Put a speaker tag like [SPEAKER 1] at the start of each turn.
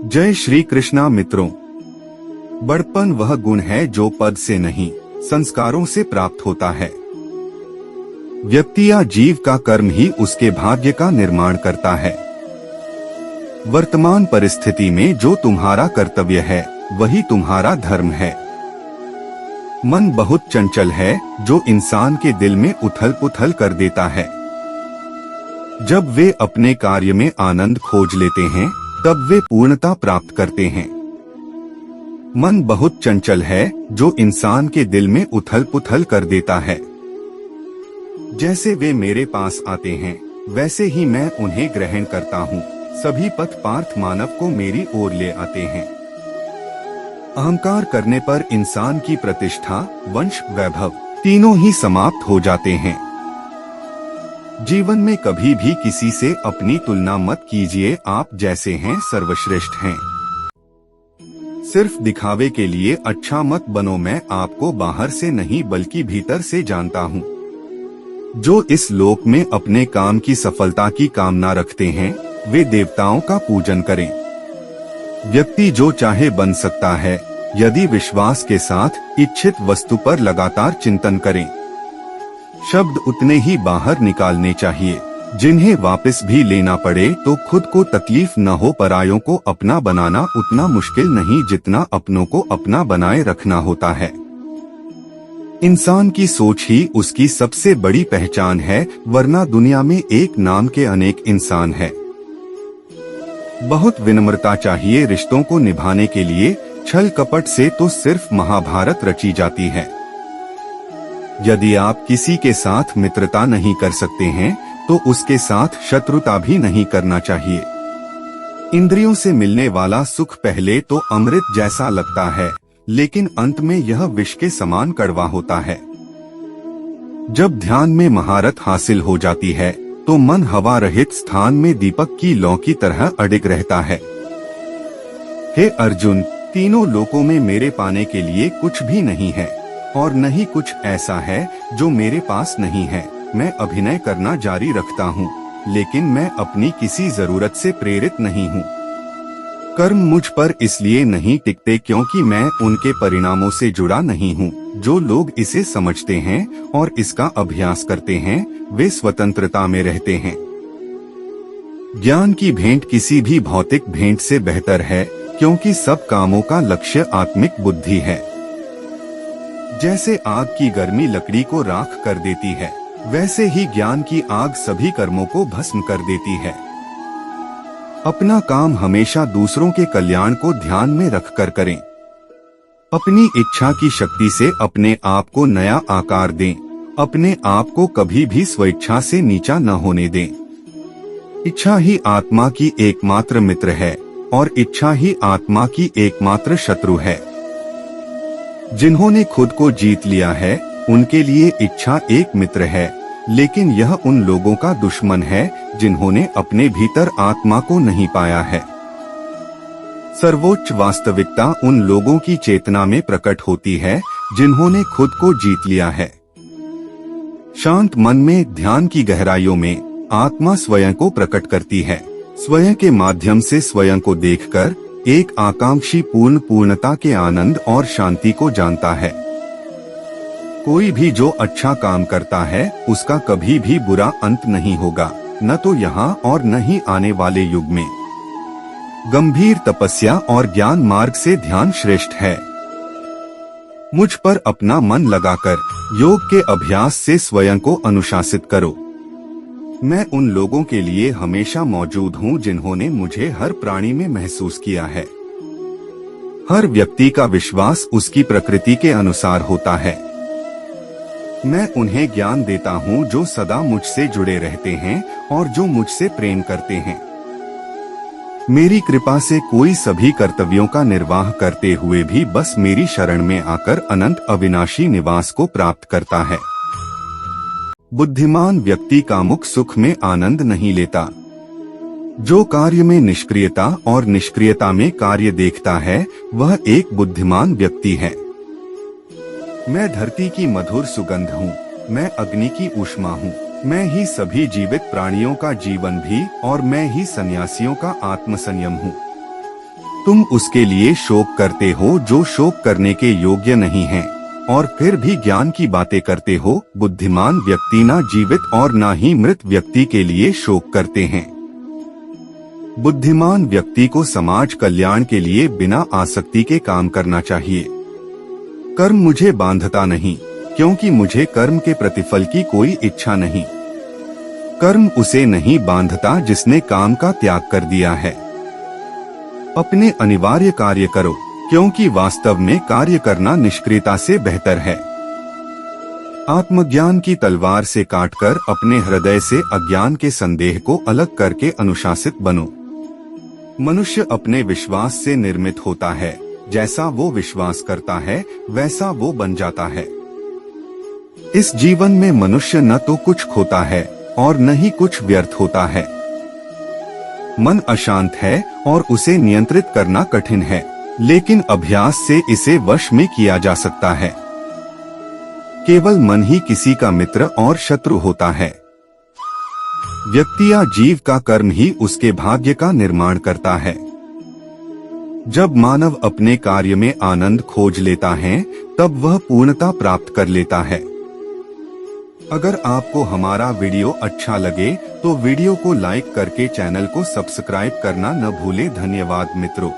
[SPEAKER 1] जय श्री कृष्णा मित्रों। बड़पन वह गुण है जो पद से नहीं, संस्कारों से प्राप्त होता है। व्यक्ति या जीव का कर्म ही उसके भाग्य का निर्माण करता है। वर्तमान परिस्थिति में जो तुम्हारा कर्तव्य है वही तुम्हारा धर्म है। मन बहुत चंचल है जो इंसान के दिल में उथल पुथल कर देता है। जब वे अपने कार्य में आनंद खोज लेते हैं तब वे पूर्णता प्राप्त करते हैं। मन बहुत चंचल है जो इंसान के दिल में उथल पुथल कर देता है। जैसे वे मेरे पास आते हैं वैसे ही मैं उन्हें ग्रहण करता हूँ। सभी पथ पार्थ मानव को मेरी ओर ले आते हैं। अहंकार करने पर इंसान की प्रतिष्ठा, वंश, वैभव तीनों ही समाप्त हो जाते हैं। जीवन में कभी भी किसी से अपनी तुलना मत कीजिए। आप जैसे हैं सर्वश्रेष्ठ हैं। सिर्फ दिखावे के लिए अच्छा मत बनो। मैं आपको बाहर से नहीं बल्कि भीतर से जानता हूँ। जो इस लोक में अपने काम की सफलता की कामना रखते हैं वे देवताओं का पूजन करें। व्यक्ति जो चाहे बन सकता है यदि विश्वास के साथ इच्छित वस्तु पर लगातार चिंतन करें। शब्द उतने ही बाहर निकालने चाहिए जिन्हें वापस भी लेना पड़े तो खुद को तकलीफ न हो। परायों को अपना बनाना उतना मुश्किल नहीं जितना अपनों को अपना बनाए रखना होता है। इंसान की सोच ही उसकी सबसे बड़ी पहचान है, वरना दुनिया में एक नाम के अनेक इंसान है। बहुत विनम्रता चाहिए रिश्तों को निभाने के लिए। छल कपट से तो सिर्फ महाभारत रची जाती है। यदि आप किसी के साथ मित्रता नहीं कर सकते हैं तो उसके साथ शत्रुता भी नहीं करना चाहिए। इंद्रियों से मिलने वाला सुख पहले तो अमृत जैसा लगता है, लेकिन अंत में यह विष के समान कड़वा होता है। जब ध्यान में महारत हासिल हो जाती है तो मन हवा रहित स्थान में दीपक की लौ की तरह अडिग रहता है। हे अर्जुन, तीनों लोकों में मेरे पाने के लिए कुछ भी नहीं है और न ही कुछ ऐसा है जो मेरे पास नहीं है। मैं अभिनय करना जारी रखता हूँ, लेकिन मैं अपनी किसी जरूरत से प्रेरित नहीं हूँ। कर्म मुझ पर इसलिए नहीं टिकते क्योंकि मैं उनके परिणामों से जुड़ा नहीं हूँ। जो लोग इसे समझते हैं और इसका अभ्यास करते हैं वे स्वतंत्रता में रहते हैं। ज्ञान की भेंट किसी भी भौतिक भेंट से बेहतर है क्योंकि सब कामों का लक्ष्य आत्मिक बुद्धि है। जैसे आग की गर्मी लकड़ी को राख कर देती है, वैसे ही ज्ञान की आग सभी कर्मों को भस्म कर देती है। अपना काम हमेशा दूसरों के कल्याण को ध्यान में रखकर करें। अपनी इच्छा की शक्ति से अपने आप को नया आकार दें। अपने आप को कभी भी स्वेच्छा से नीचा न होने दें। इच्छा ही आत्मा की एकमात्र मित्र है और इच्छा ही आत्मा की एकमात्र शत्रु है। जिन्होंने खुद को जीत लिया है उनके लिए इच्छा एक मित्र है, लेकिन यह उन लोगों का दुश्मन है जिन्होंने अपने भीतर आत्मा को नहीं पाया है। सर्वोच्च वास्तविकता उन लोगों की चेतना में प्रकट होती है जिन्होंने खुद को जीत लिया है। शांत मन में ध्यान की गहराइयों में आत्मा स्वयं को प्रकट करती है। स्वयं के माध्यम से स्वयं को देखकर एक आकांक्षी पूर्णता के आनंद और शांति को जानता है। कोई भी जो अच्छा काम करता है उसका कभी भी बुरा अंत नहीं होगा, न तो यहाँ और न ही आने वाले युग में। गंभीर तपस्या और ज्ञान मार्ग से ध्यान श्रेष्ठ है। मुझ पर अपना मन लगाकर योग के अभ्यास से स्वयं को अनुशासित करो। मैं उन लोगों के लिए हमेशा मौजूद हूँ जिन्होंने मुझे हर प्राणी में महसूस किया है। हर व्यक्ति का विश्वास उसकी प्रकृति के अनुसार होता है। मैं उन्हें ज्ञान देता हूँ जो सदा मुझसे जुड़े रहते हैं और जो मुझसे प्रेम करते हैं। मेरी कृपा से कोई सभी कर्तव्यों का निर्वाह करते हुए भी बस मेरी शरण में आकर अनंत अविनाशी निवास को प्राप्त करता है। बुद्धिमान व्यक्ति कामुक सुख में आनंद नहीं लेता। जो कार्य में निष्क्रियता और निष्क्रियता में कार्य देखता है वह एक बुद्धिमान व्यक्ति है। मैं धरती की मधुर सुगंध हूँ, मैं अग्नि की ऊष्मा हूँ, मैं ही सभी जीवित प्राणियों का जीवन भी और मैं ही सन्यासियों का आत्मसंयम हूँ। तुम उसके लिए शोक करते हो जो शोक करने के योग्य नहीं है, और फिर भी ज्ञान की बातें करते हो। बुद्धिमान व्यक्ति ना जीवित और ना ही मृत व्यक्ति के लिए शोक करते हैं। बुद्धिमान व्यक्ति को समाज कल्याण के लिए बिना आसक्ति के काम करना चाहिए। कर्म मुझे बांधता नहीं, क्योंकि मुझे कर्म के प्रतिफल की कोई इच्छा नहीं। कर्म उसे नहीं बांधता जिसने काम का त्याग कर दिया है। अपने अनिवार्य कार्य करो, क्योंकि वास्तव में कार्य करना निष्क्रियता से बेहतर है। आत्मज्ञान की तलवार से काटकर अपने हृदय से अज्ञान के संदेह को अलग करके अनुशासित बनो। मनुष्य अपने विश्वास से निर्मित होता है। जैसा वो विश्वास करता है वैसा वो बन जाता है। इस जीवन में मनुष्य न तो कुछ खोता है और न ही कुछ व्यर्थ होता है। मन अशांत है और उसे नियंत्रित करना कठिन है, लेकिन अभ्यास से इसे वश में किया जा सकता है। केवल मन ही किसी का मित्र और शत्रु होता है। व्यक्ति या जीव का कर्म ही उसके भाग्य का निर्माण करता है। जब मानव अपने कार्य में आनंद खोज लेता है, तब वह पूर्णता प्राप्त कर लेता है। अगर आपको हमारा वीडियो अच्छा लगे तो वीडियो को लाइक करके चैनल को सब्सक्राइब करना न भूलें। धन्यवाद मित्रों।